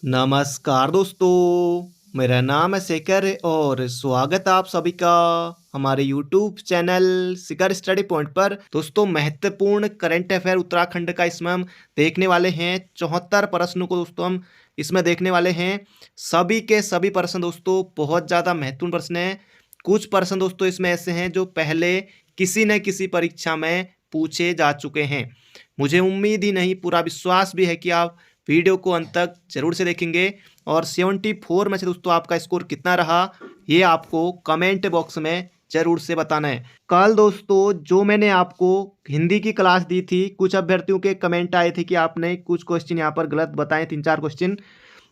नमस्कार दोस्तों, मेरा नाम है शेखर और स्वागत है आप सभी का हमारे YouTube चैनल शिखर स्टडी पॉइंट पर। दोस्तों, महत्वपूर्ण करंट अफेयर उत्तराखंड का इसमें हम देखने वाले हैं। 74 प्रश्नों को दोस्तों हम इसमें देखने वाले हैं। सभी के सभी प्रश्न दोस्तों बहुत ज़्यादा महत्वपूर्ण प्रश्न हैं। कुछ प्रश्न दोस्तों इसमें ऐसे हैं जो पहले किसी न किसी परीक्षा में पूछे जा चुके हैं। मुझे उम्मीद ही नहीं, पूरा विश्वास भी है कि आप वीडियो को अंत तक जरूर से देखेंगे। और 74 में से दोस्तों आपका स्कोर कितना रहा ये आपको कमेंट बॉक्स में जरूर से बताना है। कल दोस्तों जो मैंने आपको हिंदी की क्लास दी थी, कुछ अभ्यर्थियों के कमेंट आए थे कि आपने कुछ क्वेश्चन यहाँ पर गलत बताए, 3-4 क्वेश्चन।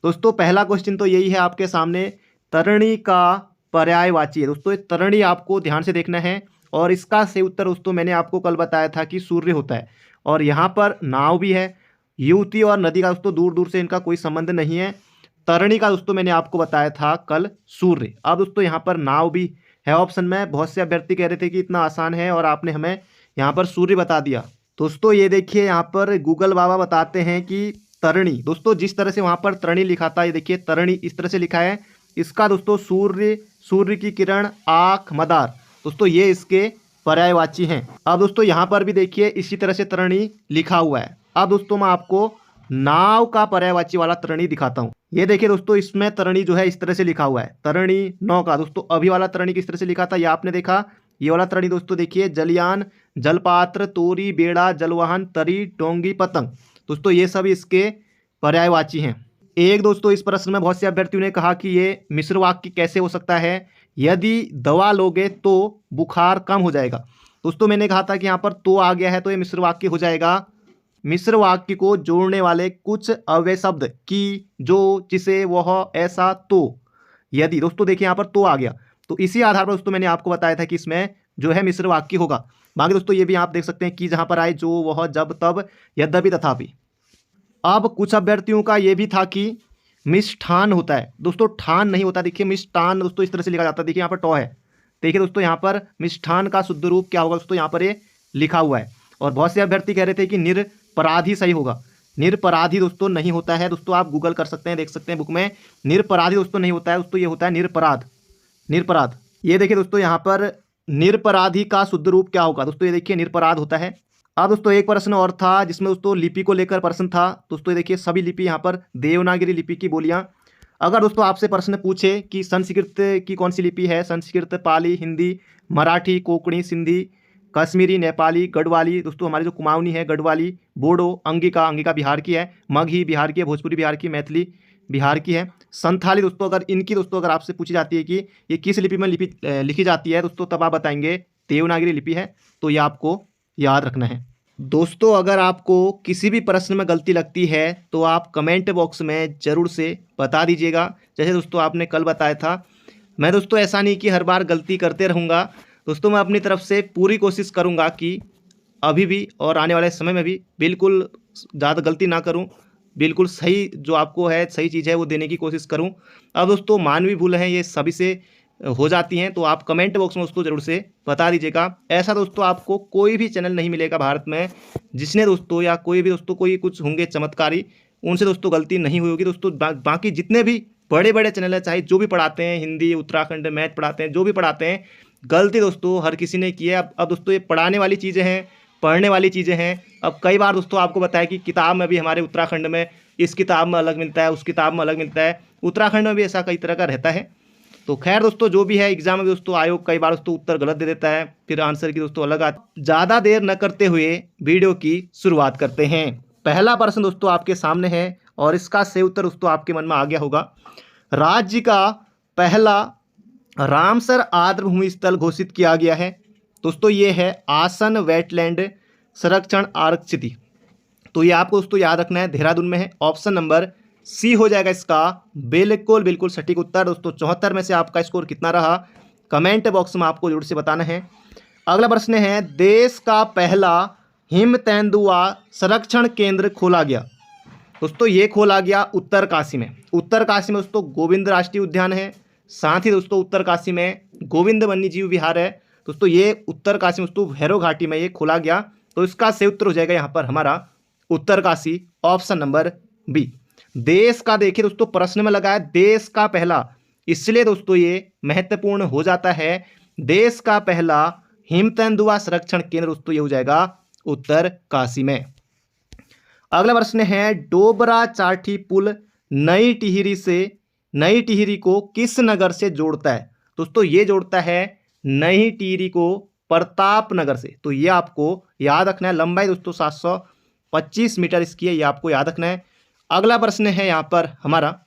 दोस्तों पहला क्वेश्चन तो यही है आपके सामने, तरणी का पर्यायवाची है। दोस्तों तरणी आपको ध्यान से देखना है और इसका सही उत्तर दोस्तों मैंने आपको कल बताया था कि सूर्य होता है। और यहाँ पर नाव भी है। युवती और नदी का दोस्तों दूर दूर से इनका कोई संबंध नहीं है। तरणी का दोस्तों मैंने आपको बताया था कल सूर्य। अब दोस्तों यहाँ पर नाव भी है ऑप्शन में। बहुत से अभ्यर्थी कह रहे थे कि इतना आसान है और आपने हमें यहाँ पर सूर्य बता दिया। दोस्तों ये देखिए यहाँ पर गूगल बाबा बताते हैं कि तरणी, दोस्तों जिस तरह से वहाँ पर तरणी लिखा था, ये देखिए तरणी इस तरह से लिखा है। इसका दोस्तों सूर्य, सूर्य की किरण, आँख, मदार, दोस्तों ये इसके पर्यायवाची हैं। अब दोस्तों यहाँ पर भी देखिए इसी तरह से तरणी लिखा हुआ है। अब दोस्तों मैं आपको नाव का पर्यायवाची वाला तरणी दिखाता हूँ। ये देखिए दोस्तों इसमें तरणी जो है इस तरह से लिखा हुआ है, तरणी नौ का। दोस्तों अभी वाला तरणी किस तरह से लिखा था ये आपने देखा। ये वाला तरणी दोस्तों देखिए जलयान, जलपात्र, तोरी, बेड़ा, जलवाहन, तरी, डोंगी, पतंग, दोस्तों ये सब इसके पर्यायवाची हैं। एक दोस्तों इस प्रश्न में बहुत से अभ्यर्थियों ने कहा कि ये मिश्र वाक्य कैसे हो सकता है, यदि दवा लोगे तो बुखार कम हो जाएगा। दोस्तों मैंने कहा था कि यहाँ पर तो आ गया है तो ये मिश्र वाक्य हो जाएगा। मिश्र वाक्य को जोड़ने वाले कुछ अव्यय शब्द की, जो, जिसे, वह, ऐसा, तो, यदि, दोस्तों देखिए यहाँ पर तो आ गया। तो इसी आधार पर दोस्तों मैंने आपको बताया था कि इसमें जो है मिश्र वाक्य होगा। बाकी दोस्तों ये भी आप देख सकते हैं कि जहाँ पर आए जो, वह, जब, तब, यद्यपि, तथापि। अब कुछ अभ्यर्थियों का ये भी था कि मिष्ठान होता है। दोस्तों ठान नहीं होता। देखिए मिष्ठान दोस्तों इस तरह से लिखा जाता है। देखिए यहाँ पर टॉ है। देखिए दोस्तों यहाँ पर मिष्ठान का शुद्ध रूप क्या होगा दोस्तों, यहाँ पर ये लिखा हुआ है। और बहुत से अभ्यर्थी कह रहे थे कि निरपराधी सही होगा। निरपराधी दोस्तों नहीं होता है। दोस्तों आप गूगल कर सकते हैं, देख सकते हैं बुक में। निरपराधी दोस्तों नहीं होता है दोस्तों, ये होता है निरपराध। निरपराध, ये देखिए दोस्तों यहाँ पर निरपराधी का शुद्ध रूप क्या होगा दोस्तों, ये देखिए निरपराध होता है। अब दोस्तों एक प्रश्न और था जिसमें दोस्तों लिपि को लेकर प्रश्न था। दोस्तों ये देखिए सभी लिपि यहाँ पर देवनागरी लिपि की बोलियां। अगर दोस्तों आपसे प्रश्न पूछे कि संस्कृत की कौन सी लिपि है, संस्कृत, पाली, हिंदी, मराठी, कोंकणी, सिंधी, कश्मीरी, नेपाली, गढ़वाली, दोस्तों हमारी जो कुमाऊनी है गढ़वाली, बोडो, अंगिका, अंगिका बिहार की है, मगही बिहार की है, भोजपुरी बिहार की, मैथिली बिहार की है, संथाली, दोस्तों अगर इनकी दोस्तों अगर आपसे पूछी जाती है कि ये किस लिपि में लिखी जाती है दोस्तों, तब आप बताएंगे देवनागरी लिपि है। तो ये आपको याद रखना है। दोस्तों अगर आपको किसी भी प्रश्न में गलती लगती है तो आप कमेंट बॉक्स में ज़रूर से बता दीजिएगा। जैसे दोस्तों आपने कल बताया था, मैं दोस्तों ऐसा नहीं कि हर बार गलती करते रहूँगा। दोस्तों मैं अपनी तरफ से पूरी कोशिश करूँगा कि अभी भी और आने वाले समय में भी बिल्कुल ज़्यादा गलती ना करूँ, बिल्कुल सही जो आपको है सही चीज़ है वो देने की कोशिश करूँ। अब दोस्तों मानवीय भूल हैं, ये सभी से हो जाती हैं, तो आप कमेंट बॉक्स में उसको ज़रूर से बता दीजिएगा। ऐसा दोस्तों आपको कोई भी चैनल नहीं मिलेगा भारत में जिसने दोस्तों, या कोई भी दोस्तों कोई कुछ होंगे चमत्कारी, उनसे दोस्तों गलती नहीं हुई होगी। दोस्तों बाकी जितने भी बड़े बड़े चैनल हैं, चाहे जो भी पढ़ाते हैं, हिंदी, उत्तराखंड, मैथ पढ़ाते हैं, जो भी पढ़ाते हैं, गलती दोस्तों हर किसी ने की है। अब दोस्तों ये पढ़ाने वाली चीज़ें हैं, पढ़ने वाली चीज़ें हैं। अब कई बार दोस्तों आपको बताया कि किताब में भी हमारे उत्तराखंड में इस किताब में अलग मिलता है, उस किताब में अलग मिलता है, उत्तराखंड में भी ऐसा कई तरह का रहता है। तो खैर दोस्तों जो भी है, एग्जाम में दोस्तों आयोग कई बार दोस्तों उत्तर गलत दे देता है, फिर आंसर की दोस्तों अलग आती। ज़्यादा देर न करते हुए वीडियो की शुरुआत करते हैं। पहला प्रश्न दोस्तों आपके सामने है और इसका सही उत्तर दोस्तों आपके मन में आ गया होगा। राज्य का पहला रामसर आर्द्र भूमि स्थल घोषित किया गया है। दोस्तों ये है आसन वेटलैंड संरक्षण आरक्षित। तो ये आपको दोस्तों याद रखना है, देहरादून में है। ऑप्शन नंबर सी हो जाएगा इसका बिल्कुल बिल्कुल सटीक उत्तर। दोस्तों 74 में से आपका स्कोर कितना रहा कमेंट बॉक्स में आपको जरूर से बताना है। अगला प्रश्न है, देश का पहला हिम तेंदुआ संरक्षण केंद्र खोला गया। दोस्तों ये खोला गया उत्तरकाशी में। उत्तरकाशी में दोस्तों गोविंद राष्ट्रीय उद्यान है, साथ ही दोस्तों उत्तरकाशी में गोविंद वन्यजीव विहार है। दोस्तों ये उत्तरकाशी में दोस्तों भैरव घाटी में ये खोला गया। तो इसका सही उत्तर हो जाएगा यहाँ पर हमारा उत्तरकाशी, ऑप्शन नंबर बी। देश का देखिए दोस्तों प्रश्न में लगा है देश का पहला, इसलिए दोस्तों ये महत्वपूर्ण हो जाता है। देश का पहला हिम तेंदुआ संरक्षण केंद्र दोस्तों ये हो जाएगा उत्तर काशी में। अगला प्रश्न है डोबरा चाठी पुल नई टिहरी को किस नगर से जोड़ता है? दोस्तों ये जोड़ता है नई टिहरी को प्रताप नगर से। तो ये आपको याद रखना है। लंबाई दोस्तों 725 मीटर इसकी है, ये आपको याद रखना है। अगला प्रश्न है यहाँ पर हमारा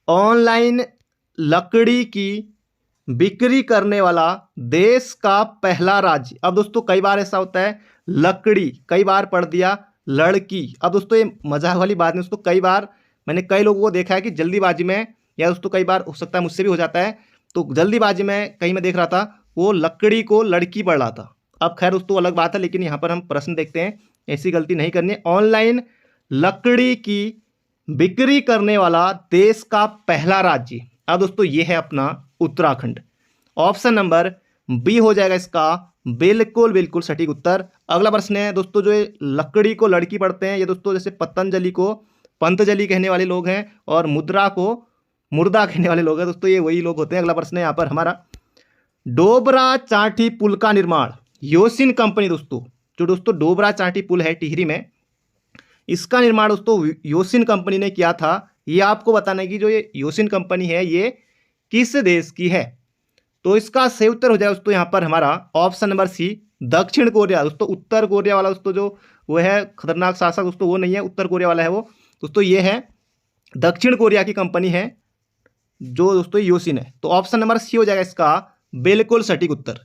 ऑनलाइन लकड़ी की बिक्री करने वाला देश का पहला राज्य। अब दोस्तों कई बार ऐसा होता है लकड़ी, कई बार पढ़ दिया लड़की। अब दोस्तों ये मजाक वाली बात नहीं दोस्तों, कई बार मैंने कई लोगों को देखा है कि जल्दीबाजी में, या दोस्तों कई बार हो सकता है मुझसे भी हो जाता है, तो जल्दीबाजी में कहीं मैं देख रहा था वो लकड़ी को लड़की पढ़ रहा था। अब खैर दोस्तों अलग बात है, लेकिन यहाँ पर हम प्रश्न देखते हैं, ऐसी गलती नहीं करनी है। ऑनलाइन लकड़ी की बिक्री करने वाला देश का पहला राज्य, अब दोस्तों ये है अपना उत्तराखंड। ऑप्शन नंबर बी हो जाएगा इसका बिल्कुल सटीक उत्तर। अगला प्रश्न है दोस्तों, जो ये लकड़ी को लड़की पढ़ते हैं, ये दोस्तों जैसे पतंजलि को पंतजलि कहने वाले लोग हैं और मुद्रा को मुर्दा कहने वाले लोग हैं दोस्तों, ये वही लोग होते हैं। अगला प्रश्न है यहाँ पर हमारा डोबरा चांठी पुल का निर्माण योशिन कंपनी, दोस्तों जो दोस्तों डोबरा चांठी पुल है टिहरी में, इसका निर्माण दोस्तों योशिन कंपनी ने किया था। ये आपको बताना है कि जो ये योशिन कंपनी है ये किस देश की है। तो इसका सही उत्तर हो जाए दोस्तों यहाँ पर हमारा ऑप्शन नंबर सी दक्षिण कोरिया। दोस्तों उत्तर कोरिया वाला दोस्तों जो वो है खतरनाक शासक दोस्तों, वो नहीं है, उत्तर कोरिया वाला है वो दोस्तों, ये है दक्षिण कोरिया की कंपनी है जो दोस्तों योशिन है। तो ऑप्शन नंबर सी हो जाएगा इसका बिल्कुल सटीक उत्तर।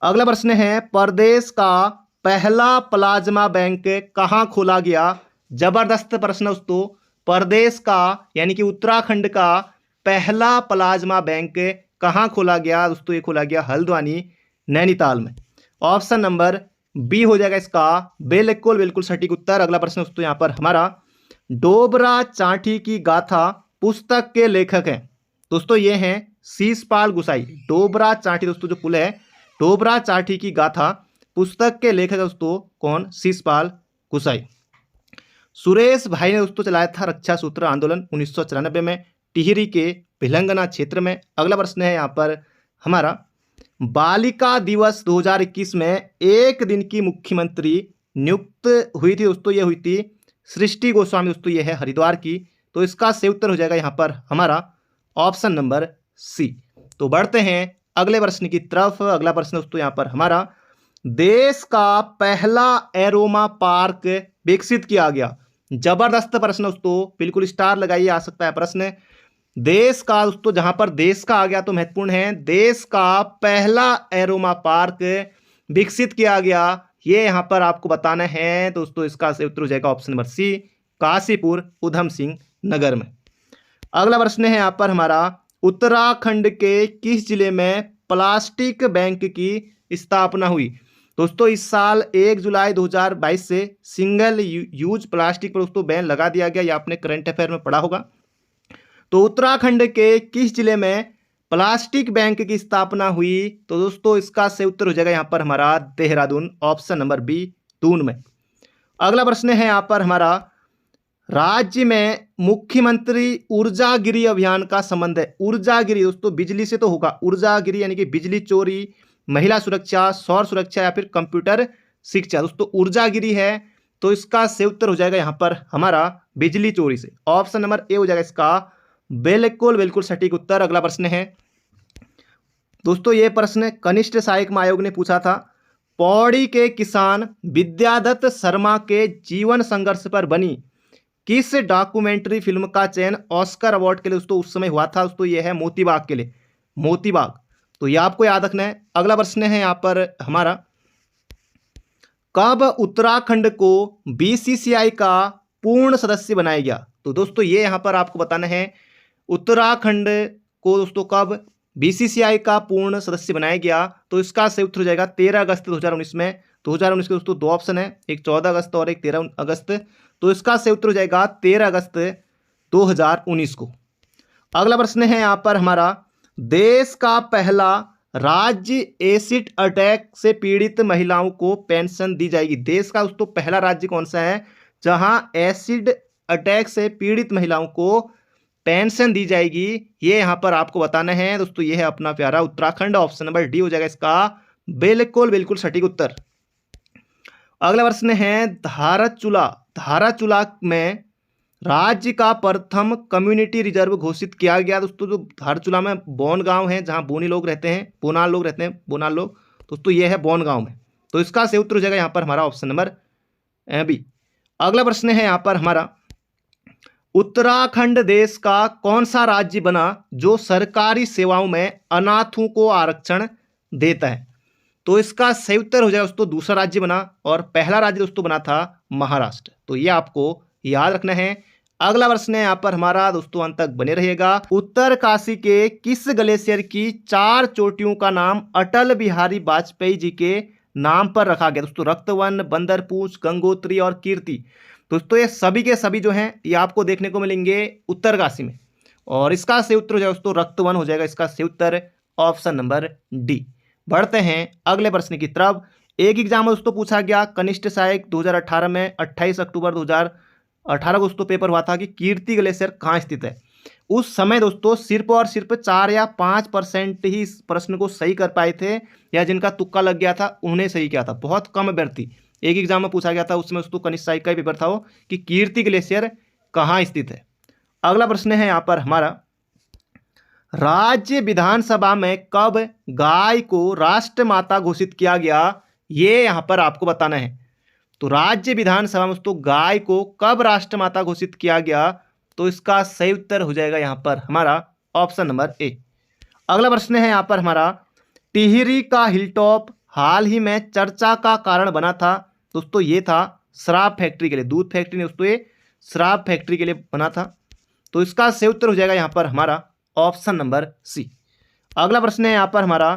अगला प्रश्न है प्रदेश का पहला प्लाज्मा बैंक कहाँ खोला गया? जबरदस्त प्रश्न दोस्तों। प्रदेश का यानी कि उत्तराखंड का पहला प्लाज्मा बैंक कहाँ खोला गया दोस्तों? ये खोला गया हल्द्वानी नैनीताल में। ऑप्शन नंबर बी हो जाएगा इसका बिल्कुल सटीक उत्तर। अगला प्रश्न दोस्तों यहाँ पर हमारा डोबरा चांठी की गाथा पुस्तक के लेखक हैं दोस्तों, ये हैं शीशपाल गुसाई। डोबरा चांठी दोस्तों जो पुल है, डोबरा चांठी की गाथा पुस्तक के लेखक दोस्तों कौन? शीशपाल गुसाई। सुरेश भाई ने दोस्तों चलाया था रक्षा सूत्र आंदोलन 1994 में टिहरी के भिलंगना क्षेत्र में। अगला प्रश्न है यहाँ पर हमारा बालिका दिवस 2021 में एक दिन की मुख्यमंत्री नियुक्त हुई थी दोस्तों, ये हुई थी सृष्टि गोस्वामी दोस्तों, ये है हरिद्वार की। तो इसका सही उत्तर हो जाएगा यहाँ पर हमारा ऑप्शन नंबर सी। तो बढ़ते हैं अगले प्रश्न की तरफ। अगला प्रश्न दोस्तों यहाँ पर हमारा देश का पहला एरोमा पार्क विकसित किया गया। जबरदस्त प्रश्न दोस्तों, बिल्कुल स्टार लगाइए, आ सकता है प्रश्न। देश का दोस्तों, जहां पर देश का आ गया तो महत्वपूर्ण है, देश का पहला एरोमा पार्क विकसित किया गया, ये यहां पर आपको बताना है दोस्तों। इसका सही उत्तर हो जाएगा ऑप्शन नंबर सी काशीपुर उधम सिंह नगर में। अगला प्रश्न है यहाँ पर हमारा उत्तराखंड के किस जिले में प्लास्टिक बैंक की स्थापना हुई? दोस्तों इस साल 1 जुलाई 2022 से सिंगल यूज प्लास्टिक पर दोस्तों बैन लगा दिया गया, ये आपने करंट अफेयर में पढ़ा होगा। तो उत्तराखंड के किस जिले में प्लास्टिक बैंक की स्थापना हुई? तो दोस्तों इसका सही उत्तर हो जाएगा यहाँ पर हमारा Dehradun, option number B Doon में। अगला प्रश्न है यहाँ पर हमारा राज्य में मुख्यमंत्री ऊर्जागिरी अभियान का संबंध है। ऊर्जागिरी दोस्तों बिजली से तो होगा, ऊर्जागिरी यानी कि बिजली चोरी, महिला सुरक्षा, सौर सुरक्षा या फिर कंप्यूटर शिक्षा। दोस्तों ऊर्जागिरी है तो इसका सही उत्तर हो जाएगा यहाँ पर हमारा बिजली चोरी से। ऑप्शन नंबर ए हो जाएगा इसका बिल्कुल सटीक उत्तर। अगला प्रश्न है दोस्तों, ये प्रश्न कनिष्ठ सहायक आयोग ने पूछा था। पौड़ी के किसान विद्यादत्त शर्मा के जीवन संघर्ष पर बनी किस डॉक्यूमेंट्री फिल्म का चयन ऑस्कर अवार्ड के लिए दोस्तों उस समय हुआ था? दोस्तों ये है मोतीबाग के लिए, मोतीबाग। तो ये आपको याद रखना है। अगला प्रश्न है यहाँ पर हमारा कब उत्तराखंड को बीसीसीआई का पूर्ण सदस्य बनाया गया? तो दोस्तों ये यहाँ पर आपको बताना है उत्तराखंड को दोस्तों कब बीसीसीआई का पूर्ण सदस्य बनाया गया। तो इसका सही उत्तर हो जाएगा 13 अगस्त 2019 में। 2019 के दोस्तों दो ऑप्शन है, एक 14 अगस्त और एक 13 अगस्त। तो इसका सही उत्तर हो जाएगा 13 अगस्त 2019 को। अगला प्रश्न है यहाँ पर हमारा देश का पहला राज्य एसिड अटैक से पीड़ित महिलाओं को पेंशन दी जाएगी। देश का दोस्तों पहला राज्य कौन सा है जहां एसिड अटैक से पीड़ित महिलाओं को पेंशन दी जाएगी, ये यहाँ पर आपको बताना है दोस्तों। ये है अपना प्यारा उत्तराखंड, ऑप्शन नंबर डी हो जाएगा इसका बिल्कुल बिल्कुल सटीक उत्तर। अगला प्रश्न है धाराचूला। धाराचूला में राज्य का प्रथम कम्युनिटी रिजर्व घोषित किया गया दोस्तों। जो धारचूला में बोन गांव है, जहां बोनी लोग रहते हैं, बोनाल लोग रहते हैं, बोनाल लोग दोस्तों, ये है बोन गांव में। तो इसका सही उत्तर हो जाएगा यहाँ पर हमारा ऑप्शन नंबर बी। अगला प्रश्न है यहाँ पर हमारा उत्तराखंड देश का कौन सा राज्य बना जो सरकारी सेवाओं में अनाथों को आरक्षण देता है। तो इसका सही उत्तर हो जाएगा दोस्तों दूसरा राज्य बना, और पहला राज्य दोस्तों बना था महाराष्ट्र। तो ये आपको याद रखना है। अगला प्रश्न है यहाँ पर हमारा दोस्तों, अंत तक बने रहिएगा। उत्तरकाशी के किस ग्लेशियर की 4 चोटियों का नाम अटल बिहारी वाजपेयी जी के नाम पर रखा गया दोस्तों? रक्तवन, बंदरपूछ, गंगोत्री और कीर्ति। दोस्तों ये सभी के सभी जो हैं ये आपको देखने को मिलेंगे उत्तरकाशी में, और इसका सही उत्तर हो जाएगा दोस्तों रक्तवन हो जाएगा इसका सही उत्तर, ऑप्शन नंबर डी। बढ़ते हैं अगले प्रश्न की तरफ। एक एग्जाम में दोस्तों पूछा गया कनिष्ठ सहायक 2018 में 28 अक्टूबर 2018 को दोस्तों पेपर हुआ था कि कीर्ति ग्लेशियर कहाँ स्थित है। उस समय दोस्तों सिर्फ और सिर्फ 4 या 5% ही इस प्रश्न को सही कर पाए थे, या जिनका तुक्का लग गया था उन्हें सही किया था। बहुत कम अभ्यर्थी, एक एग्जाम में पूछा गया था उसमें दोस्तों कनिष्ठ सहायक का ही पेपर था वो, कि कीर्ति ग्लेशियर कहाँ स्थित है। अगला प्रश्न है यहाँ पर हमारा राज्य विधानसभा में कब गाय को राष्ट्रमाता घोषित किया गया, ये यहाँ पर आपको बताना है। तो राज्य विधानसभा में दोस्तों गाय को कब राष्ट्रमाता घोषित किया गया, तो इसका सही उत्तर हो जाएगा यहाँ पर हमारा ऑप्शन नंबर ए। अगला प्रश्न है यहाँ पर हमारा टिहरी का हिलटॉप हाल ही में चर्चा का कारण बना था दोस्तों। ये था शराब फैक्ट्री के लिए, दूध फैक्ट्री ने दोस्तों ये शराब फैक्ट्री के लिए बना था। तो इसका सही उत्तर हो जाएगा यहाँ पर हमारा ऑप्शन नंबर सी। अगला प्रश्न है यहाँ पर हमारा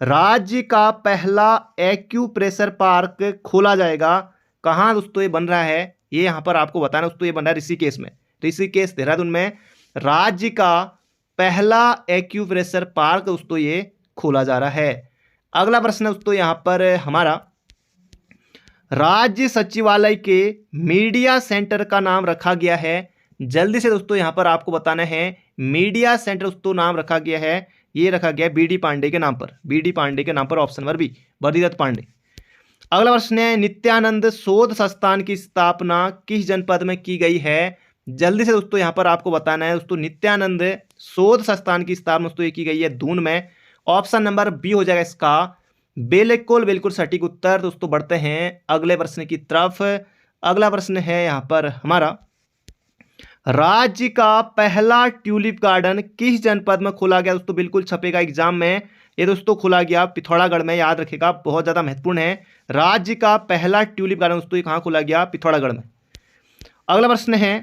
राज्य का पहला एक्यूप्रेशर पार्क खोला जाएगा, कहाँ दोस्तों ये बन रहा है, ये यहाँ पर आपको बताना दोस्तों। ये बन रहा है ऋषिकेश में, ऋषिकेश देहरादून में राज्य का पहला एक्यूप्रेशर पार्क दोस्तों ये खोला जा रहा है। अगला प्रश्न दोस्तों यहाँ पर हमारा राज्य सचिवालय के मीडिया सेंटर का नाम रखा गया है। जल्दी से दोस्तों यहाँ पर आपको बताना है मीडिया सेंटर दोस्तों नाम रखा गया है, ये रखा गया है बी.डी. पांडे के नाम पर, बी.डी. पांडे के नाम पर, option number B Badridatt Pande. अगला प्रश्न है नित्यानंद शोध संस्थान की स्थापना किस जनपद में की गई है। जल्दी से दोस्तों यहाँ पर आपको बताना है दोस्तों नित्यानंद शोध संस्थान की स्थापना दोस्तों ये की गई है दून में, ऑप्शन नंबर बी हो जाएगा इसका बिल्कुल बिल्कुल सटीक उत्तर। दोस्तों बढ़ते हैं अगले प्रश्न की तरफ। अगला प्रश्न है यहाँ पर हमारा राज्य का पहला ट्यूलिप गार्डन किस जनपद में खोला गया दोस्तों? बिल्कुल छपेगा एग्जाम में, ये दोस्तों खोला गया पिथौरागढ़ में, याद रखेगा बहुत ज़्यादा महत्वपूर्ण है। राज्य का पहला ट्यूलिप गार्डन दोस्तों ये कहाँ खोला गया? पिथौरागढ़ में। अगला प्रश्न है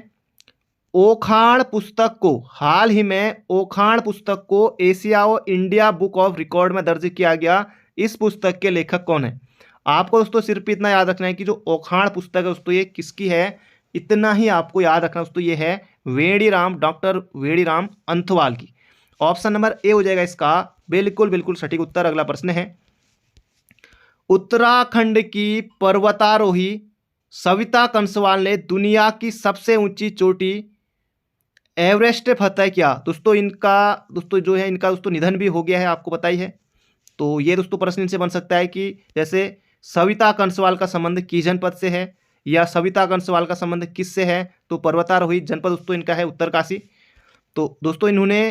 ओखाण पुस्तक को हाल ही में ओखाण पुस्तक को एशिया और इंडिया बुक ऑफ रिकॉर्ड में दर्ज किया गया, इस पुस्तक के लेखक कौन है? आपको दोस्तों सिर्फ इतना याद रखना है कि जो ओखाण पुस्तक है दोस्तों ये किसकी है, इतना ही आपको याद रखना दोस्तों। ये है वेड़ीराम, डॉक्टर वेड़ीराम अंथवाल की, ऑप्शन नंबर ए हो जाएगा इसका बिल्कुल बिल्कुल सटीक उत्तर। अगला प्रश्न है उत्तराखंड की पर्वतारोही सविता कंसवाल ने दुनिया की सबसे ऊंची चोटी एवरेस्ट फतह किया दोस्तों। इनका दोस्तों जो है इनका दोस्तों निधन भी हो गया है, आपको पता ही है। तो ये दोस्तों प्रश्न इनसे बन सकता है कि जैसे सविता कंसवाल का संबंध किस जनपद से है, या सविता कंसवाल का संबंध किस से है, तो पर्वतारोही जनपद दोस्तों इनका है उत्तरकाशी। तो दोस्तों इन्होंने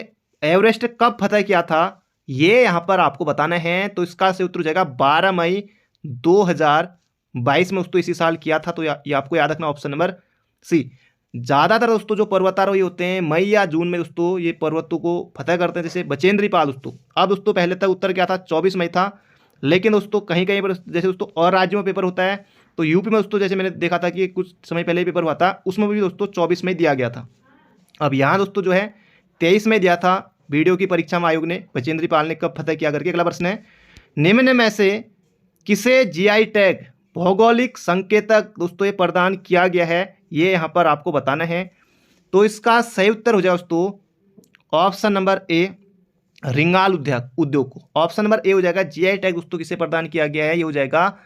एवरेस्ट कब फतह किया था ये यहाँ पर आपको बताना है। तो इसका सही उत्तर हो जाएगा 12 मई 2022 में दोस्तों इसी साल किया था। तो ये आपको याद रखना ऑप्शन नंबर सी। ज़्यादातर दोस्तों जो पर्वतारोही होते हैं मई या जून में दोस्तों ये पर्वतों को फतह करते हैं, जैसे बचेंद्री पाल दोस्तों। अब दोस्तों पहले तक उत्तर क्या था 24 मई था, लेकिन दोस्तों कहीं कहीं पर जैसे दोस्तों और राज्यों में पेपर होता है, तो यूपी में दोस्तों जैसे मैंने देखा था कि कुछ समय पहले पेपर हुआ था, उसमें भी दोस्तों 24 मई दिया गया था। अब यहाँ दोस्तों जो है 23 मई दिया था वीडियो की परीक्षा में आयोग ने, बचेंद्री पाल ने कब फतह किया करके। अगला प्रश्न है निम्न में से किसे जीआई टैग भौगोलिक संकेतक दोस्तों ये प्रदान किया गया है, ये यहाँ पर आपको बताना है। तो इसका सही उत्तर हो जाएगा दोस्तों ऑप्शन नंबर ए रिंगाल उद्योग को, ऑप्शन नंबर ए हो जाएगा। जीआई टैग दोस्तों किसे प्रदान किया गया है, ये हो जाएगा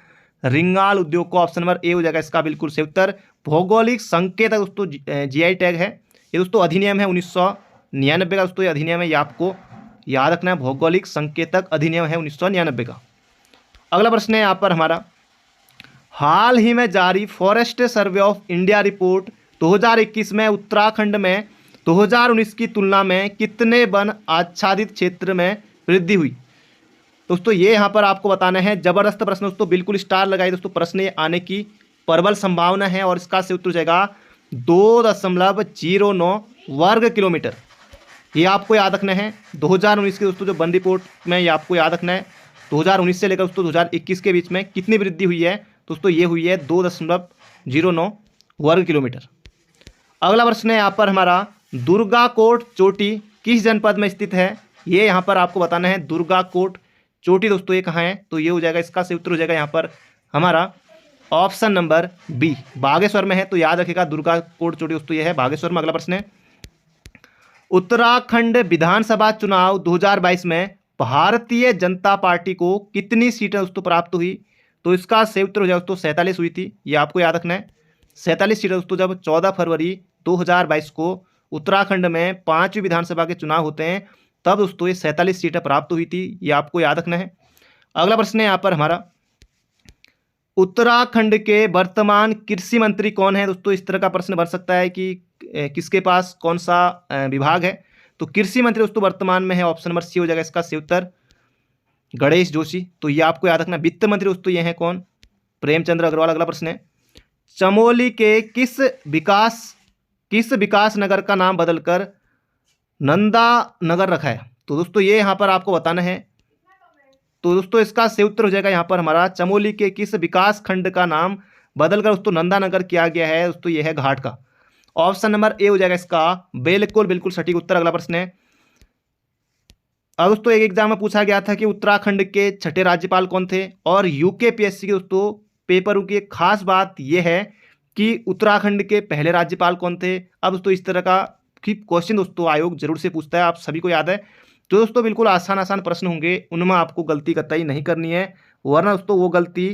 रिंगाल उद्योग को, ऑप्शन नंबर ए हो जाएगा इसका बिल्कुल सही उत्तर। भौगोलिक संकेत है दोस्तों, जीआई टैग है ये दोस्तों। अधिनियम है 1999 का दोस्तों, ये अधिनियम है, ये आपको याद रखना है। भौगोलिक संकेतक अधिनियम है 1999 का। अगला प्रश्न है यहाँ पर हमारा, हाल ही में जारी forest survey of India report 2021 में उत्तराखंड में 2019 की तुलना में कितने वन आच्छादित क्षेत्र में वृद्धि हुई? दोस्तों ये यहाँ पर आपको बताना है। जबरदस्त प्रश्न दोस्तों, बिल्कुल स्टार लगाइए दोस्तों, प्रश्न ये आने की प्रबल संभावना है और इसका से उत्तर हो जाएगा 2.09 वर्ग किलोमीटर। ये आपको याद रखना है। 2019 के दोस्तों जो वन रिपोर्ट में ये आपको याद रखना है, 2019 से लेकर दोस्तों 2021 के बीच में कितनी वृद्धि हुई है दोस्तों, ये हुई है 2.09 वर्ग किलोमीटर। अगला प्रश्न है यहाँ पर हमारा, दुर्गाकोट चोटी किस जनपद में स्थित है? ये यहाँ पर आपको बताना है। दुर्गाकोट चोटी दोस्तों ये कहाँ है? तो ये हो जाएगा, इसका से उत्तर हो जाएगा यहाँ पर हमारा ऑप्शन नंबर बी, बागेश्वर में है। तो याद रखिएगा दुर्गाकोट चोटी दोस्तों ये है बागेश्वर में। अगला प्रश्न है, उत्तराखंड विधानसभा चुनाव 2022 में भारतीय जनता पार्टी को कितनी सीटें दोस्तों प्राप्त हुई? तो इसका सही उत्तर हो जाएगा दोस्तों 47 हुई थी। ये आपको याद रखना है, 47 सीटें दोस्तों। जब 14 फरवरी 2022 को उत्तराखंड में 5वीं विधानसभा के चुनाव होते हैं तब दोस्तों ये 47 सीटें प्राप्त हुई थी, ये आपको याद रखना है। अगला प्रश्न है यहाँ पर हमारा, उत्तराखंड के वर्तमान कृषि मंत्री कौन है? दोस्तों इस तरह का प्रश्न बन सकता है कि किसके पास कौन सा विभाग है? तो कृषि मंत्री दोस्तों वर्तमान में है, ऑप्शन नंबर सी हो जाएगा इसका सही उत्तर, गणेश जोशी। तो ये आपको याद रखना। वित्त मंत्री दोस्तों ये है कौन? प्रेमचंद्र अग्रवाल। अगला प्रश्न है, चमोली के किस विकास नगर का नाम बदलकर नंदा नगर रखा है? तो दोस्तों ये यहाँ पर आपको बताना है। तो दोस्तों इसका सही उत्तर हो जाएगा यहाँ पर हमारा, चमोली के किस विकास खंड का नाम बदलकर दोस्तों नंदा नगर किया गया है? दोस्तों ये है घाट का। ऑप्शन नंबर ए हो जाएगा इसका बिल्कुल सटीक उत्तर। अगला प्रश्न है, अब दोस्तों एक एग्जाम में पूछा गया था कि उत्तराखंड के छठे राज्यपाल कौन थे? और यूकेपीएससी के दोस्तों पेपर की एक खास बात यह है कि उत्तराखंड के पहले राज्यपाल कौन थे? अब दोस्तों इस तरह का क्वेश्चन दोस्तों आयोग जरूर से पूछता है, आप सभी को याद है। तो दोस्तों बिल्कुल आसान प्रश्न होंगे, उनमें आपको गलती कतई नहीं करनी है, वरना दोस्तों वो गलती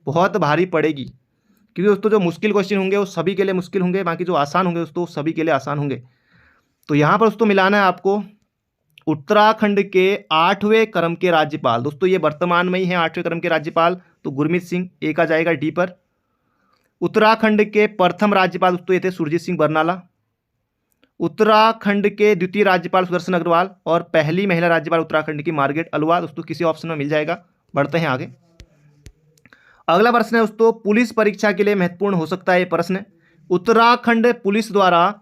बहुत भारी पड़ेगी। क्योंकि दोस्तों जो मुश्किल क्वेश्चन होंगे वो सभी के लिए मुश्किल होंगे, बाकी जो आसान होंगे दोस्तों सभी के लिए आसान होंगे। तो यहाँ पर दोस्तों मिलाना है आपको उत्तराखंड के 8वें क्रम के राज्यपाल। दोस्तों ये वर्तमान में ही है 8वें क्रम के राज्यपाल, तो गुरमीत सिंह ए का जाएगा डी पर। उत्तराखंड के प्रथम राज्यपाल दोस्तों ये थे सुरजीत सिंह बरनाला। उत्तराखंड के द्वितीय राज्यपाल सुदर्शन अग्रवाल, और पहली महिला राज्यपाल उत्तराखंड की मार्गरेट अलवा। दोस्तों किसी ऑप्शन में मिल जाएगा। बढ़ते हैं आगे। अगला प्रश्न है दोस्तों, पुलिस परीक्षा के लिए महत्वपूर्ण हो सकता है ये प्रश्न। उत्तराखंड पुलिस द्वारा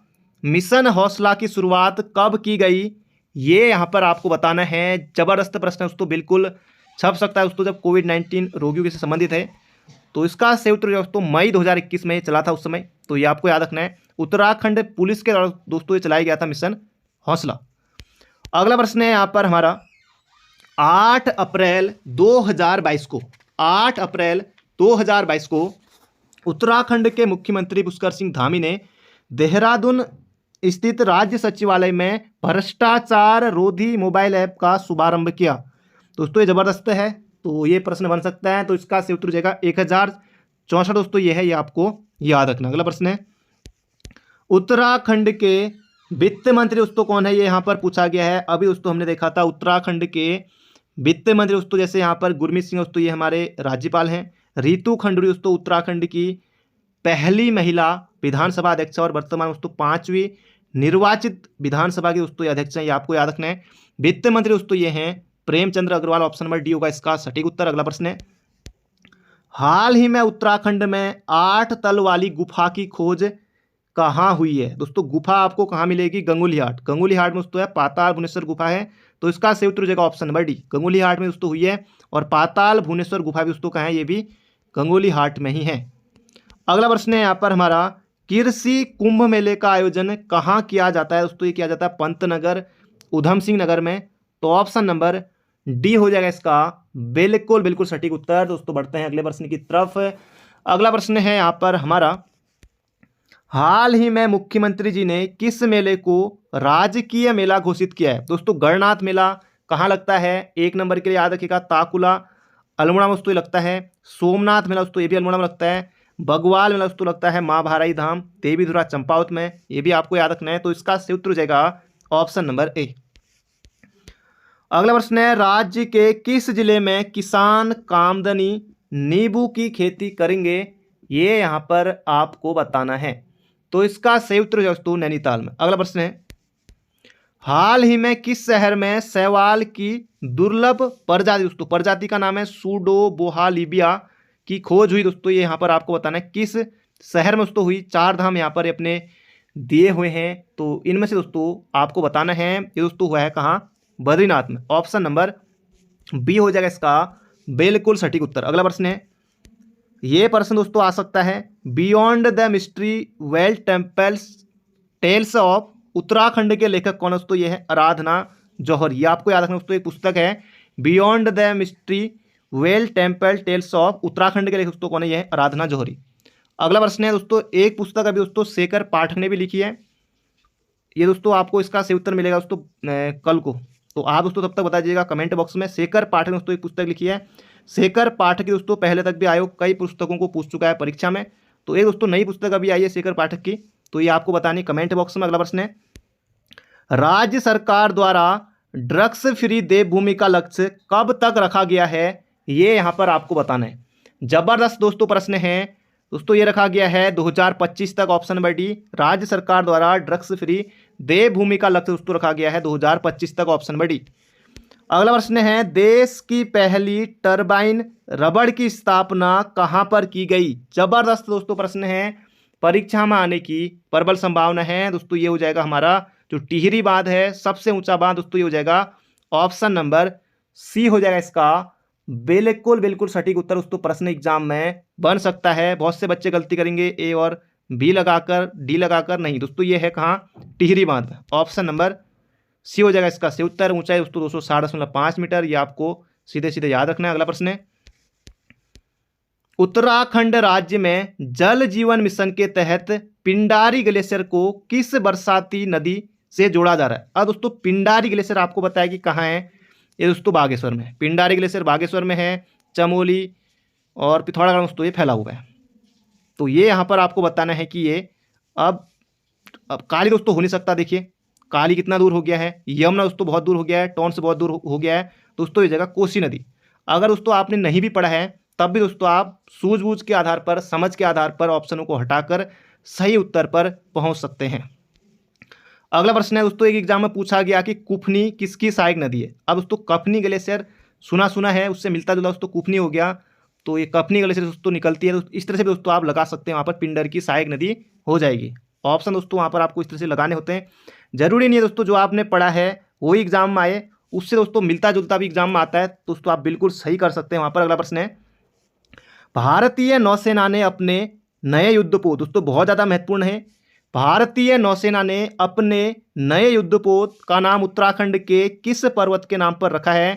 मिशन हौसला की शुरुआत कब की गई? ये यहाँ पर आपको बताना है। जबरदस्त प्रश्न है दोस्तों, बिल्कुल छप सकता है दोस्तों जब कोविड-19 रोगियों से संबंधित है। तो इसका सही उत्तर दोस्तों मई 2021 में चला था उस समय, तो ये आपको याद रखना है। उत्तराखंड पुलिस के द्वारा दोस्तों ये चलाया गया था मिशन हौसला। अगला प्रश्न है यहाँ पर हमारा, 8 अप्रैल 2022 को 8 अप्रैल 2022 को उत्तराखंड के मुख्यमंत्री पुष्कर सिंह धामी ने देहरादून स्थित राज्य सचिवालय में भ्रष्टाचार रोधी मोबाइल ऐप का शुभारंभ किया। दोस्तों ये जबरदस्त है, तो ये प्रश्न बन सकता है। तो इसका सही उत्तर हो जाएगा 1064 दोस्तों ये है, ये आपको याद रखना। अगला प्रश्न है, उत्तराखंड के वित्त मंत्री दोस्तों कौन है? ये यहाँ पर पूछा गया है। अभी दोस्तों हमने देखा था उत्तराखंड के वित्त मंत्री दोस्तों, जैसे यहाँ पर गुरमीत सिंह दोस्तों ये हमारे राज्यपाल हैं। रितु खंडूरी दोस्तों उत्तराखंड की पहली महिला विधानसभा अध्यक्ष और वर्तमान दोस्तों 5वीं निर्वाचित विधानसभा के दोस्तों अध्यक्ष हैं, ये आपको याद रखना है। वित्त मंत्री दोस्तों ये हैं Premchandra Agrawal. Option number D होगा इसका सटीक उत्तर। अगला प्रश्न है, हाल ही में उत्तराखंड में 8 तल वाली गुफा की खोज कहाँ हुई है? दोस्तों गुफा आपको कहाँ मिलेगी? गंगुलीहाट। गंगुलीहाट में दोस्तों है पाताल भुवनेश्वर गुफा है, तो इसका सही उत्तर हो जाएगा ऑप्शन नंबर डी, गंगुलीहाट में दोस्तों हुई है। और पाताल भुवनेश्वर गुफा भी दोस्तों कहाँ है? ये भी गंगुलीहाट में ही है। अगला प्रश्न है यहाँ पर हमारा, कृषि कुंभ मेले का आयोजन कहाँ किया जाता है? दोस्तों ये किया जाता है पंतनगर उधम सिंह नगर में, तो ऑप्शन नंबर डी हो जाएगा इसका बिल्कुल सटीक उत्तर। दोस्तों बढ़ते हैं अगले प्रश्न की तरफ। अगला प्रश्न है यहाँ पर हमारा, हाल ही में मुख्यमंत्री जी ने किस मेले को राजकीय मेला घोषित किया है? दोस्तों गणनाथ मेला कहाँ लगता है? 1 नंबर के लिए याद रखिएगा ताकुला अल्मोड़ा में दोस्तों लगता है। सोमनाथ मेला दोस्तों ये भी अल्मोड़ा में लगता है। बगवाल में दोस्तों लगता है माँ भाराई धाम, देवीधुरा चंपावत में, ये भी आपको याद रखना है। तो इसका सही उत्तर हो जाएगा ऑप्शन नंबर ए। अगला प्रश्न है, राज्य के किस जिले में किसान कामदनी नींबू की खेती करेंगे, ये यहाँ पर आपको बताना है। तो इसका सही उत्तर दोस्तों नैनीताल में। अगला प्रश्न है, हाल ही में किस शहर में शैवाल की दुर्लभ प्रजाति, दोस्तों प्रजाति का नाम है सूडोबोहालिबिया, की खोज हुई। दोस्तों ये यहाँ पर आपको बताना है किस शहर में दोस्तों हुई। 4 धाम यहाँ पर अपने दिए हुए हैं, तो इनमें से दोस्तों आपको बताना है ये दोस्तों हुआ है कहाँ, बद्रीनाथ में। ऑप्शन नंबर बी हो जाएगा इसका बिल्कुल सटीक उत्तर। अगला प्रश्न है, ये प्रश्न दोस्तों आ सकता है, beyond the mystery well temples tales of Uttarakhand के लेखक कौन है दोस्तों, ये है आराधना जौहर। ये आपको याद रखना दोस्तों, एक पुस्तक है beyond the mystery well temple tales of Uttarakhand के लेखक दोस्तों कौन है, ये है आराधना जौहरी। अगला प्रश्न है दोस्तों, एक पुस्तक अभी दोस्तों शेखर पाठक ने भी लिखी है, ये दोस्तों आपको इसका सही उत्तर मिलेगा दोस्तों कल को। तो आप दोस्तों तब तक बता दीजिएगा कमेंट बॉक्स में। शेखर पाठक ने दोस्तों एक पुस्तक लिखी है। शेखर पाठक की दोस्तों पहले तक भी आयोग कई पुस्तकों को पूछ चुका है परीक्षा में, तो एक दोस्तों नई पुस्तक अभी आई है शेखर पाठक की, तो ये आपको बतानी कमेंट बॉक्स में। अगला प्रश्न है, राज्य सरकार द्वारा ड्रग्स फ्री देवभूमि का लक्ष्य कब तक रखा गया है, ये यहाँ पर आपको बताना है। जबरदस्त दोस्तों प्रश्न है दोस्तों, ये रखा गया है 2025 तक। ऑप्शन नंबर डी, राज्य सरकार द्वारा ड्रग्स फ्री देवभूमि का लक्ष्य दोस्तों रखा गया है 2025 तक। Option number D. अगला प्रश्न है, देश की पहली टरबाइन रबड़ की स्थापना कहाँ पर की गई। जबरदस्त दोस्तों प्रश्न है, परीक्षा में आने की प्रबल संभावना है दोस्तों। ये हो जाएगा हमारा जो टिहरी बांध है, सबसे ऊंचा बांध दोस्तों, ये हो जाएगा ऑप्शन नंबर सी हो जाएगा इसका बिल्कुल बिल्कुल सटीक उत्तर। दोस्तों प्रश्न एग्जाम में बन सकता है, बहुत से बच्चे गलती करेंगे ए और बी लगाकर, डी लगाकर, नहीं दोस्तों ये है कहाँ, टिहरी बांध। ऑप्शन नंबर सी हो जाएगा इसका सही उत्तर। ऊंचाई दोस्तों 260.5 मीटर, ये आपको सीधे सीधे याद रखना है। अगला प्रश्न है, उत्तराखंड राज्य में जल जीवन मिशन के तहत पिंडारी ग्लेशियर को किस बरसाती नदी से जोड़ा जा रहा है। अब दोस्तों पिंडारी ग्लेशियर आपको बताया कि कहाँ है, ये दोस्तों बागेश्वर में। पिंडारी ग्लेशियर बागेश्वर में है, चमोली और पिथौरागढ़ दोस्तों ये फैला हुआ है। तो ये यहाँ पर आपको बताना है कि ये अब काली दोस्तों हो नहीं सकता। देखिए काली कितना दूर हो गया है, यमुना दोस्तों बहुत दूर हो गया है, टोंस बहुत दूर हो गया है दोस्तों, ये जगह कोसी नदी। अगर दोस्तों आपने नहीं भी पढ़ा है तब भी दोस्तों आप सूझबूझ के आधार पर, समझ के आधार पर ऑप्शनों को हटाकर सही उत्तर पर पहुंच सकते हैं। अगला प्रश्न है दोस्तों, एक एग्जाम में पूछा गया कि कुफनी किसकी सहायक नदी है। अब दोस्तों कफनी ग्लेशियर सुना सुना है, उससे मिलता जुला दोस्तों कुफनी हो गया, तो ये कफनी ग्लेशियर दोस्तों निकलती है। तो इस तरह से दोस्तों आप लगा सकते हैं, वहाँ पर पिंडर की सहायक नदी हो जाएगी। ऑप्शन दोस्तों वहाँ पर आपको इस तरह से लगाने होते हैं। जरूरी नहीं है दोस्तों जो आपने पढ़ा है वही एग्जाम में आए, उससे दोस्तों मिलता जुलता भी एग्जाम में आता है, दोस्तों आप बिल्कुल सही कर सकते हैं वहाँ पर। अगला प्रश्न है, भारतीय नौसेना ने अपने नए युद्धपोत, दोस्तों बहुत ज़्यादा महत्वपूर्ण है, भारतीय नौसेना ने अपने नए युद्धपोत का नाम उत्तराखंड के किस पर्वत के नाम पर रखा है।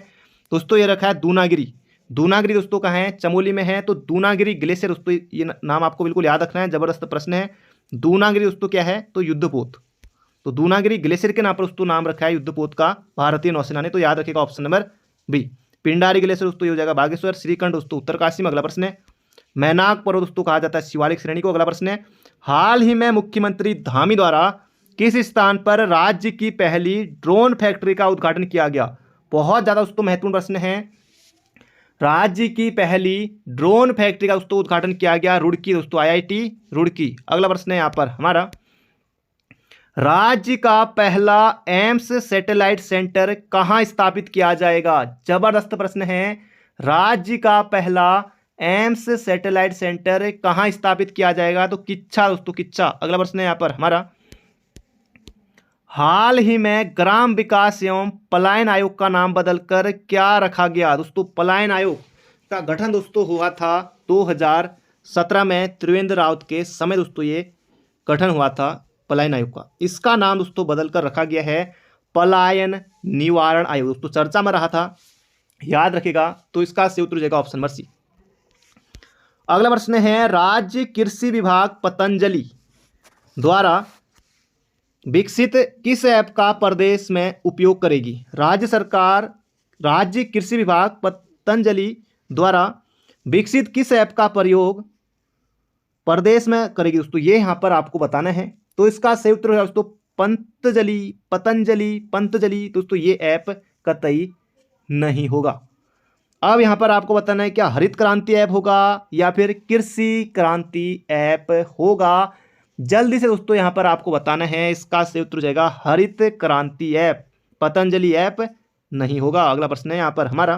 दोस्तों ये रखा है दूनागिरी। दूनागिरी दोस्तों कहाँ है, चमोली में है। तो दूनागिरी ग्लेशियर दोस्तों ये नाम आपको बिल्कुल याद रखना है, जबरदस्त प्रश्न है। दूनागिरी दोस्तों क्या है, तो युद्धपोत। तो दूनागिरी ग्लेशियर के नाम पर दोस्तों नाम रखा है युद्धपोत का भारतीय नौसेना ने, तो याद रखिएगा option number B. Pindari glacier दोस्तों ये हो जाएगा बागेश्वर। श्रीखंड दोस्तों उत्तरकाशी में। अगला प्रश्न है, मैनाक पर्वत दोस्तों कहा जाता है शिवालिक श्रेणी को। अगला प्रश्न है, हाल ही में मुख्यमंत्री धामी द्वारा किस स्थान पर राज्य की पहली ड्रोन फैक्ट्री का उद्घाटन किया गया। बहुत ज़्यादा दोस्तों महत्वपूर्ण प्रश्न है, राज्य की पहली ड्रोन फैक्ट्री का दोस्तों उद्घाटन किया गया रुड़की दोस्तों, IIT रुड़की। अगला प्रश्न है यहाँ पर हमारा, राज्य का पहला एम्स सैटेलाइट सेंटर कहाँ स्थापित किया जाएगा। जबरदस्त प्रश्न है, राज्य का पहला एम्स सैटेलाइट सेंटर कहाँ स्थापित किया जाएगा, तो किच्छा दोस्तों, किच्छा। अगला प्रश्न है यहाँ पर हमारा, हाल ही में ग्राम विकास एवं पलायन आयोग का नाम बदलकर क्या रखा गया। दोस्तों पलायन आयोग का गठन दोस्तों हुआ था 2017 में, त्रिवेंद्र रावत के समय दोस्तों ये गठन हुआ था पलायन आयोग का। इसका नाम दोस्तों बदलकर रखा गया है पलायन निवारण आयोग। दोस्तों चर्चा में रहा था, याद रखिएगा। तो इसका सही उत्तर हो जाएगा ऑप्शन नंबर सी। अगला प्रश्न है, राज्य कृषि विभाग पतंजलि द्वारा विकसित किस ऐप का प्रदेश में उपयोग करेगी। राज्य सरकार, राज्य कृषि विभाग पतंजलि द्वारा विकसित किस ऐप का प्रयोग प्रदेश में करेगी दोस्तों, ये यहाँ पर आपको बताना है। तो इसका सही उत्तर है दोस्तों पंतजलि दोस्तों, ये ऐप कतई नहीं होगा। अब यहाँ पर आपको बताना है क्या हरित क्रांति ऐप होगा या फिर कृषि क्रांति ऐप होगा। जल्दी से दोस्तों यहाँ पर आपको बताना है, इसका सही उत्तर हो जाएगा हरित क्रांति ऐप, पतंजलि ऐप नहीं होगा। अगला प्रश्न है यहाँ पर हमारा,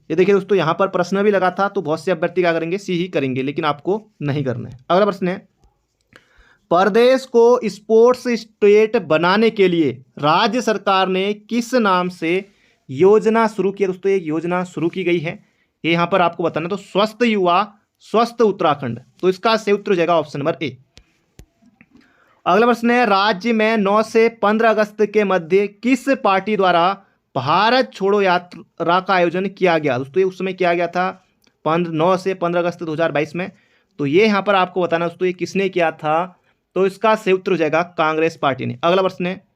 ये देखिए दोस्तों यहाँ पर प्रश्न भी लगा था, तो बहुत से अभ्यर्थी क्या करेंगे, सी ही करेंगे, लेकिन आपको नहीं करना है। अगला प्रश्न है, प्रदेश को स्पोर्ट्स स्टेट बनाने के लिए राज्य सरकार ने किस नाम से योजना शुरू की है। दोस्तों एक योजना शुरू की गई है, ये यहाँ पर आपको बताना है। तो स्वस्थ युवा स्वस्थ उत्तराखंड, तो इसका सही उत्तर हो जाएगा ऑप्शन नंबर ए। अगला प्रश्न है, राज्य में 9 से 15 अगस्त के मध्य किस पार्टी द्वारा भारत छोड़ो यात्रा का आयोजन किया गया। दोस्तों ये उस समय किया गया था 9 से 15 अगस्त 2022 में। तो ये यहाँ पर आपको बताना दोस्तों ये किसने किया था, तो इसका सही उत्तर हो जाएगा कांग्रेस पार्टी ने। अगला प्रश्न है,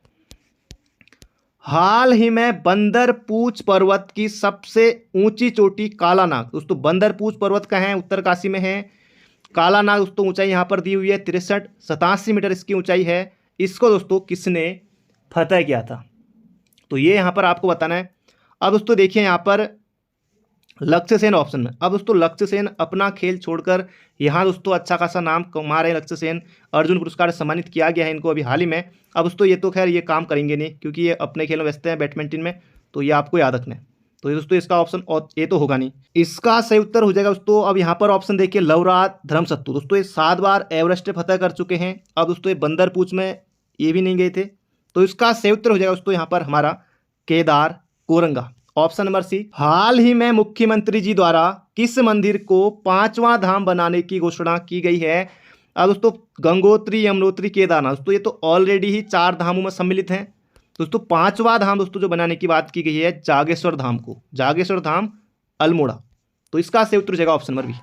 हाल ही में बंदरपूछ पर्वत की सबसे ऊंची चोटी कालानाग। दोस्तों बंदरपूछ पर्वत कहाँ है, उत्तरकाशी में है। कालानाग दोस्तों ऊंचाई यहाँ पर दी हुई है 63-87 मीटर इसकी ऊंचाई है। इसको दोस्तों किसने फतह किया था, तो ये यहाँ पर आपको बताना है। अब दोस्तों देखिए यहाँ पर लक्ष्य सेन ऑप्शन में। अब दोस्तों लक्ष्य सेन अपना खेल छोड़कर यहाँ दोस्तों अच्छा खासा नाम कमा रहे हैं लक्ष्य सेन, अर्जुन पुरस्कार से सम्मानित किया गया है इनको अभी हाल ही में। अब दोस्तों ये तो खैर ये काम करेंगे नहीं, क्योंकि ये अपने खेल में व्यस्त हैं बैडमिंटन में, तो ये आपको याद रखना है। तो ये दोस्तों इसका ऑप्शन और ये तो होगा नहीं, इसका सही उत्तर हो जाएगा दोस्तों। अब यहाँ पर ऑप्शन देखिए लवराज धर्मसत्तू, दोस्तों ये 7 बार एवरेस्ट फतह कर चुके हैं। अब दोस्तों ये बंदरपूछ में ये भी नहीं गए थे, तो इसका सही उत्तर हो जाएगा दोस्तों यहाँ पर हमारा Kedar Koranga, option number C. हाल ही में मुख्यमंत्री जी द्वारा किस मंदिर को 5वां धाम बनाने की घोषणा की गई है। अब दोस्तों गंगोत्री यमुनोत्री केदारनाथ, दोस्तों ये तो ऑलरेडी ही 4 धामों में सम्मिलित हैं। दोस्तों 5वां धाम दोस्तों जो बनाने की बात की गई है जागेश्वर धाम को, जागेश्वर धाम अल्मोड़ा, तो इसका सही उत्तर हो जाएगा ऑप्शन नंबर बी।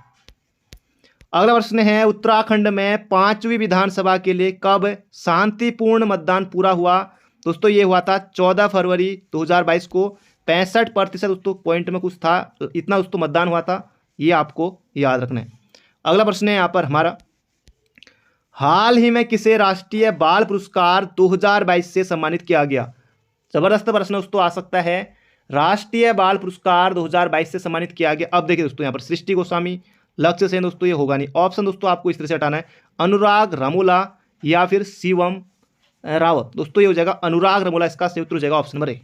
अगला प्रश्न है, उत्तराखंड में 5वीं विधानसभा के लिए कब शांतिपूर्ण मतदान पूरा हुआ। दोस्तों ये हुआ था 14 फरवरी 2022 को। 65% दोस्तों पॉइंट में कुछ था, इतना दोस्तों मतदान हुआ था, ये आपको याद रखना है। अगला प्रश्न है यहाँ पर हमारा, हाल ही में किसे राष्ट्रीय बाल पुरस्कार 2022 से सम्मानित किया गया। जबरदस्त प्रश्न दोस्तों आ सकता है, राष्ट्रीय बाल पुरस्कार 2022 से सम्मानित किया गया। अब देखिए दोस्तों यहाँ पर सृष्टि गोस्वामी, लक्ष्य सेन, दोस्तों ये होगा नहीं। ऑप्शन दोस्तों आपको इस तरह से हटाना है, अनुराग रमोला या फिर शिवम रावत। दोस्तों ये हो जाएगा अनुराग रमोला, इसका सही उत्तर हो जाएगा ऑप्शन नंबर ए।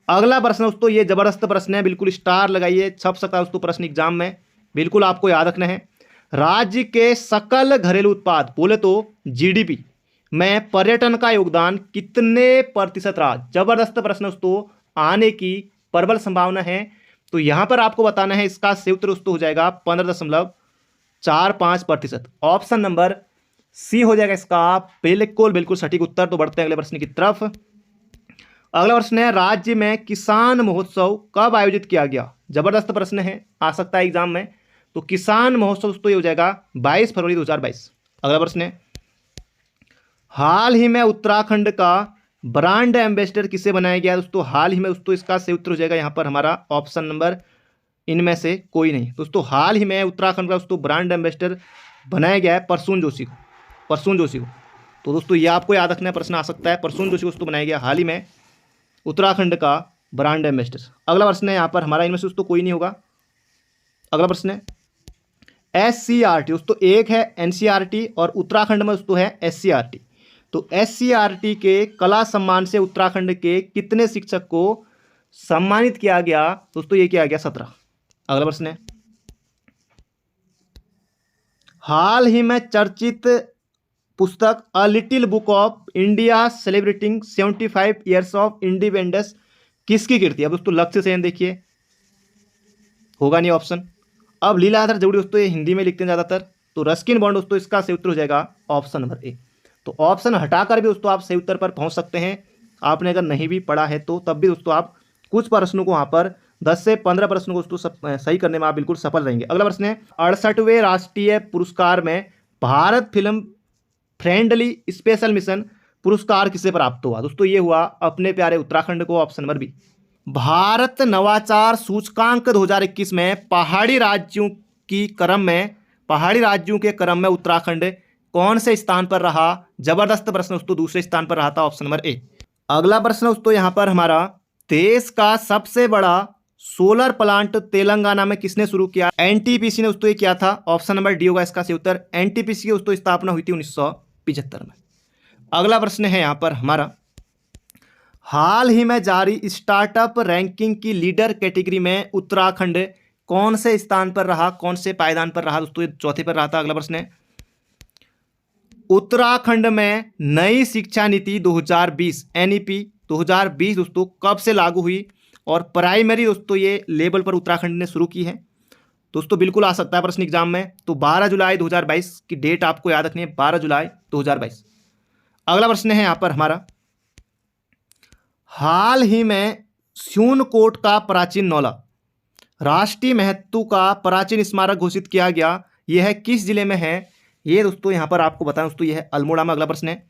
अगला प्रश्न दोस्तों ये जबरदस्त प्रश्न है, बिल्कुल स्टार लगाइए, छप सकता है दोस्तों प्रश्न एग्जाम में, बिल्कुल आपको याद रखना है। राज्य के सकल घरेलू उत्पाद बोले तो जीडीपी में पर्यटन का योगदान कितने प्रतिशत रहा। जबरदस्त प्रश्न दोस्तों, आने की प्रबल संभावना है। तो यहां पर आपको बताना है, इसका सही उत्तर दोस्तों हो जाएगा 15.45%, ऑप्शन नंबर सी हो जाएगा इसका बिल्कुल सटीक उत्तर। तो बढ़ते हैं अगले प्रश्न की तरफ। अगला प्रश्न है, राज्य में किसान महोत्सव कब आयोजित किया गया। जबरदस्त प्रश्न है, आ सकता है एग्जाम में। तो किसान महोत्सव दोस्तों ये हो जाएगा 22 फरवरी 2022। अगला प्रश्न है, हाल ही में उत्तराखंड का ब्रांड एम्बेसडर किसे बनाया गया। दोस्तों हाल ही में दोस्तों इसका सही उत्तर हो जाएगा यहाँ पर हमारा ऑप्शन नंबर इनमें से कोई नहीं। दोस्तों हाल ही में उत्तराखंड का दोस्तों ब्रांड एम्बेसडर बनाया गया है परसून जोशी को, तो दोस्तों ये आपको याद रखना है, प्रश्न आ सकता है। परसून जोशी को दोस्तों बनाया गया हाल ही में उत्तराखंड का ब्रांड एम्बेसडर। अगला प्रश्न है यहाँ पर हमारा, इनमें से दोस्तों कोई नहीं होगा। अगला प्रश्न है, SCRT दोस्तों एक है NCRT और उत्तराखंड में दोस्तों है SCRT। तो SCRT के कला सम्मान से उत्तराखंड के कितने शिक्षक को सम्मानित किया गया। दोस्तों ये किया गया 17। अगला प्रश्न है, हाल ही में चर्चित पुस्तक a little book of India celebrating 75 years of independence किसकी कृति। अब दोस्तों लक्ष्य सेन, देखिए होगा नहीं ऑप्शन। अब लीलाधर जौहरी दोस्तों ये हिंदी में लिखते हैं ज़्यादातर, तो रस्किन बॉन्ड दोस्तों इसका सही उत्तर हो जाएगा ऑप्शन नंबर ए। तो ऑप्शन हटाकर भी दोस्तों आप सही उत्तर पर पहुंच सकते हैं। आपने अगर नहीं भी पढ़ा है तो तब भी दोस्तों आप कुछ प्रश्नों को वहाँ पर 10 से 15 प्रश्नों को दोस्तों सही करने में आप बिल्कुल सफल रहेंगे। अगला प्रश्न है, 68वें राष्ट्रीय पुरस्कार में Bharat film friendly special mission पुरस्कार किसे प्राप्त हुआ। दोस्तों ये हुआ अपने प्यारे उत्तराखंड को, ऑप्शन नंबर बी। भारत नवाचार सूचकांक 2021 में पहाड़ी राज्यों की क्रम में पहाड़ी राज्यों के क्रम में उत्तराखंड कौन से स्थान पर रहा? जबरदस्त प्रश्न दोस्तों, दूसरे स्थान पर रहा था, ऑप्शन नंबर ए। अगला प्रश्न दोस्तों यहाँ पर हमारा, देश का सबसे बड़ा सोलर प्लांट तेलंगाना में किसने शुरू किया? एनटीपीसी ने दोस्तों ये किया था, ऑप्शन नंबर डी होगा इसका सही उत्तर। एनटीपीसी की दोस्तों स्थापना हुई थी 1975 में। अगला प्रश्न है यहाँ पर हमारा, हाल ही में जारी स्टार्टअप रैंकिंग की लीडर कैटेगरी में उत्तराखंड कौन से स्थान पर रहा, कौन से पायदान पर रहा दोस्तों? ये चौथे पर रहा था। अगला प्रश्न है, उत्तराखंड में नई शिक्षा नीति 2020 एनईपी 2020 दोस्तों कब से लागू हुई? और प्राइमरी दोस्तों ये लेवल पर उत्तराखंड ने शुरू की है। दोस्तों बिल्कुल आ सकता है प्रश्न एग्जाम में, तो 12 जुलाई 2022 की डेट आपको याद रखनी है, 12 जुलाई 2022। अगला प्रश्न है यहाँ पर हमारा, हाल ही में स्यूनकोट का प्राचीन नौला राष्ट्रीय महत्व का प्राचीन स्मारक घोषित किया गया, यह किस जिले में है? ये दोस्तों यहाँ पर आपको बताएं दोस्तों, यह है अल्मोड़ा में। अगला प्रश्न है,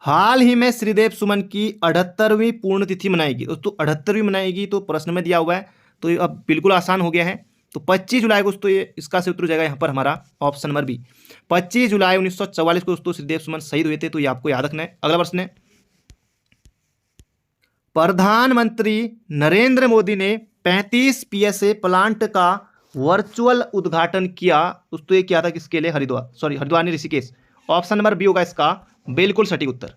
हाल ही में श्रीदेव सुमन की 78वीं पुण्यतिथि मनाएगी दोस्तों, 78वीं मनाएगी, तो प्रश्न में दिया हुआ है, तो ये अब बिल्कुल आसान हो गया है। तो 25 जुलाई को दोस्तों ये इसका से उत्तर हो जाएगा यहाँ पर हमारा ऑप्शन नंबर बी। 25 जुलाई 1944 को दोस्तों श्रीदेव सुमन शहीद हुए थे, तो ये आपको याद रखना है। अगला प्रश्न है, प्रधानमंत्री नरेंद्र मोदी ने 35 पीएसए प्लांट का वर्चुअल उद्घाटन किया दोस्तों, ये क्या था किसके लिए? हरिद्वार नहीं, ऋषिकेश। ऑप्शन नंबर बी होगा इसका बिल्कुल सटीक उत्तर।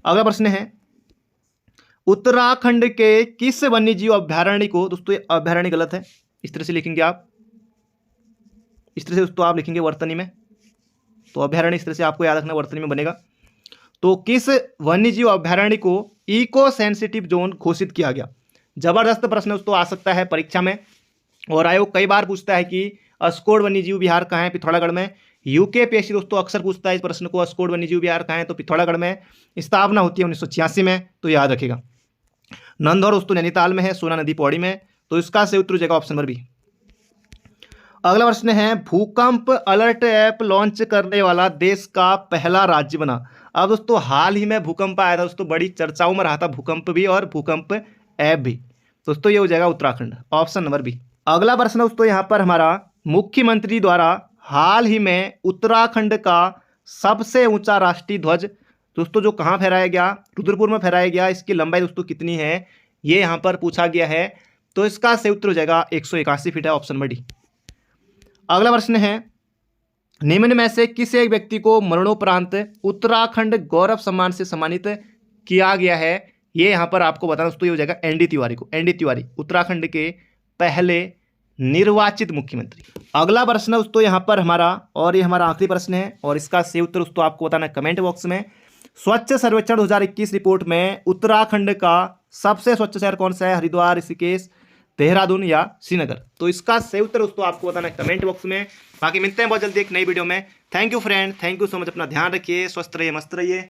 अगला प्रश्न है, उत्तराखंड के किस वन्यजीव अभ्यारण्य को दोस्तों, ये अभ्यारण्य गलत है, इस तरह से लिखेंगे आप, इस तरह से दोस्तों आप लिखेंगे वर्तनी में, तो अभ्यारण्य इस तरह से आपको याद रखना वर्तनी में बनेगा। तो किस वन्यजीव अभ्यारण्य को इको सेंसिटिव जोन घोषित किया गया? जबरदस्त प्रश्न दोस्तों आ सकता है परीक्षा में, और आयोग कई बार पूछता है कि अस्कोड वन्यजीव विहार कहाँ है? पिथौरागढ़ में। यूकेपीएससी दोस्तों अक्सर पूछता है इस प्रश्न को, अस्कोड वन्यजीव विहार कहाँ है? तो पिथौरागढ़ में। स्थापना होती है 1986 में, तो याद रखेगा। नंदौर दोस्तों नैनीताल में है, सोना नदी पौड़ी में, तो इसका सही उत्तर हो जाएगा ऑप्शन नंबर बी। अगला प्रश्न है, भूकंप अलर्ट ऐप लॉन्च करने वाला देश का पहला राज्य बना। अब दोस्तों हाल ही में भूकंप आया था दोस्तों, बड़ी चर्चाओं में रहा था भूकंप भी और भूकंप ऐप भी, दोस्तों ये हो जाएगा उत्तराखंड, ऑप्शन नंबर बी। अगला प्रश्न दोस्तों यहाँ पर हमारा, मुख्यमंत्री द्वारा हाल ही में उत्तराखंड का सबसे ऊंचा राष्ट्रीय ध्वज दोस्तों जो कहाँ फहराया गया? रुद्रपुर में फहराया गया। इसकी लंबाई दोस्तों कितनी है, ये यहाँ पर पूछा गया है, तो इसका सही उत्तर हो जाएगा 181 फीट है, ऑप्शन नंबर डी। अगला प्रश्न है, निम्न में से किस एक व्यक्ति को मरणोपरांत उत्तराखंड गौरव सम्मान से सम्मानित किया गया है? ये यहाँ पर आपको बताना दोस्तों, ये हो जाएगा एनडी तिवारी को। एनडी तिवारी उत्तराखंड के पहले निर्वाचित मुख्यमंत्री। अगला प्रश्न दोस्तों यहाँ पर हमारा, और ये हमारा आखिरी प्रश्न है, और इसका सही उत्तर दोस्तों आपको बताना है कमेंट बॉक्स में। स्वच्छ सर्वेक्षण 2021 रिपोर्ट में उत्तराखंड का सबसे स्वच्छ शहर कौन सा है? हरिद्वार, ऋषिकेश, देहरादून या श्रीनगर? तो इसका सही उत्तर दोस्तों आपको बताना है कमेंट बॉक्स में। बाकी मिलते हैं बहुत जल्दी एक नई वीडियो में। Thank you friend, thank you so much, अपना ध्यान रखिए, स्वस्थ रहिए, मस्त रहिए।